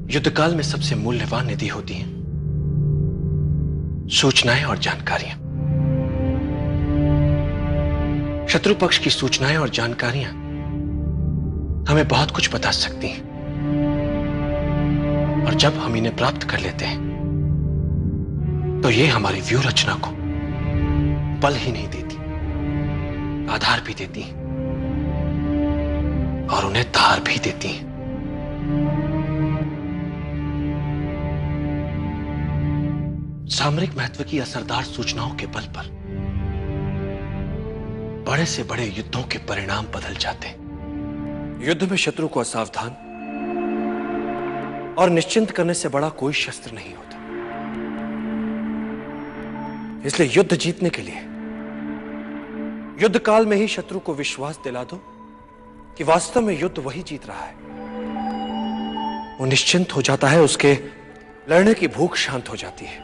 युद्धकाल में सबसे मूल्यवान निधि होती हैं सूचनाएं और जानकारियां। शत्रु पक्ष की सूचनाएं और जानकारियां हमें बहुत कुछ बता सकती हैं, और जब हम इन्हें प्राप्त कर लेते हैं तो ये हमारी व्यूह रचना को बल ही नहीं देती, आधार भी देती हैं और उन्हें धार भी देती हैं। सामरिक महत्व की असरदार सूचनाओं के बल पर बड़े से बड़े युद्धों के परिणाम बदल जाते हैं। युद्ध में शत्रु को असावधान और निश्चिंत करने से बड़ा कोई शस्त्र नहीं होता। इसलिए युद्ध जीतने के लिए युद्ध काल में ही शत्रु को विश्वास दिला दो कि वास्तव में युद्ध वही जीत रहा है। वो निश्चिंत हो जाता है, उसके लड़ने की भूख शांत हो जाती है।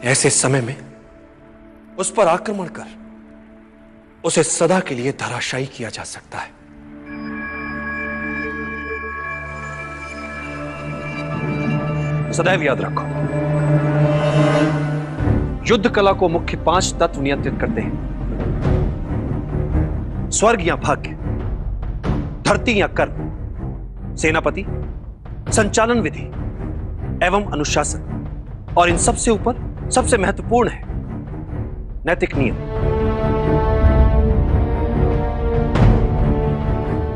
ऐसे समय में उस पर आक्रमण कर उसे सदा के लिए धराशायी किया जा सकता है। सदैव याद रखो, युद्ध कला को मुख्य 5 तत्व नियंत्रित करते हैं। स्वर्ग या भाग्य, धरती या कर्म, सेनापति, संचालन विधि एवं अनुशासन, और इन सबसे ऊपर सबसे महत्वपूर्ण है नैतिक नियम।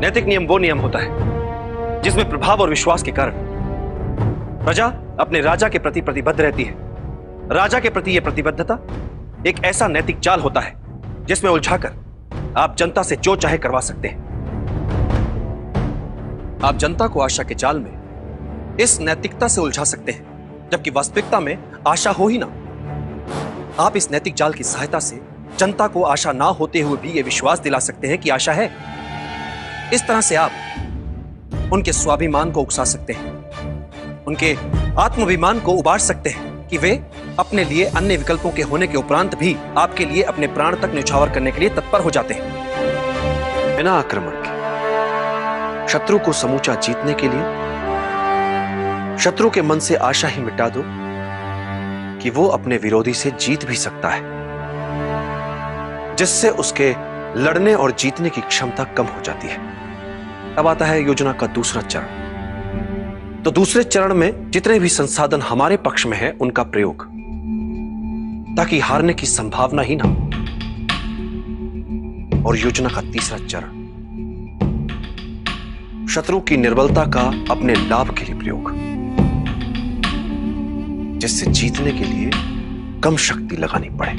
नैतिक नियम वो नियम होता है जिसमें प्रभाव और विश्वास के कारण प्रजा अपने राजा के प्रति प्रतिबद्ध रहती है। राजा के प्रति यह प्रतिबद्धता एक ऐसा नैतिक जाल होता है जिसमें उलझाकर आप जनता से जो चाहे करवा सकते हैं। आप जनता को आशा के जाल में इस नैतिकता से उलझा सकते हैं, जबकि वास्तविकता में आशा हो ही ना। आप इस नैतिक जाल की सहायता से जनता को आशा ना होते हुए भी यह विश्वास दिला सकते हैं कि आशा है। इस तरह से आप उनके स्वाभिमान को उकसा सकते हैं, उनके आत्माभिमान को उबार सकते हैं कि वे अपने लिए अन्य विकल्पों के होने के उपरांत भी आपके लिए अपने प्राण तक न्यौछावर करने के लिए तत्पर हो जाते हैं। बिना आक्रमण के शत्रु को समूचा जीतने के लिए शत्रु के मन से आशा ही मिटा दो कि वो अपने विरोधी से जीत भी सकता है, जिससे उसके लड़ने और जीतने की क्षमता कम हो जाती है। अब आता है योजना का दूसरा चरण। तो दूसरे चरण में जितने भी संसाधन हमारे पक्ष में है उनका प्रयोग, ताकि हारने की संभावना ही ना हो। और योजना का तीसरा चरण, शत्रु की निर्बलता का अपने लाभ के लिए प्रयोग, जिससे जीतने के लिए कम शक्ति लगानी पड़े।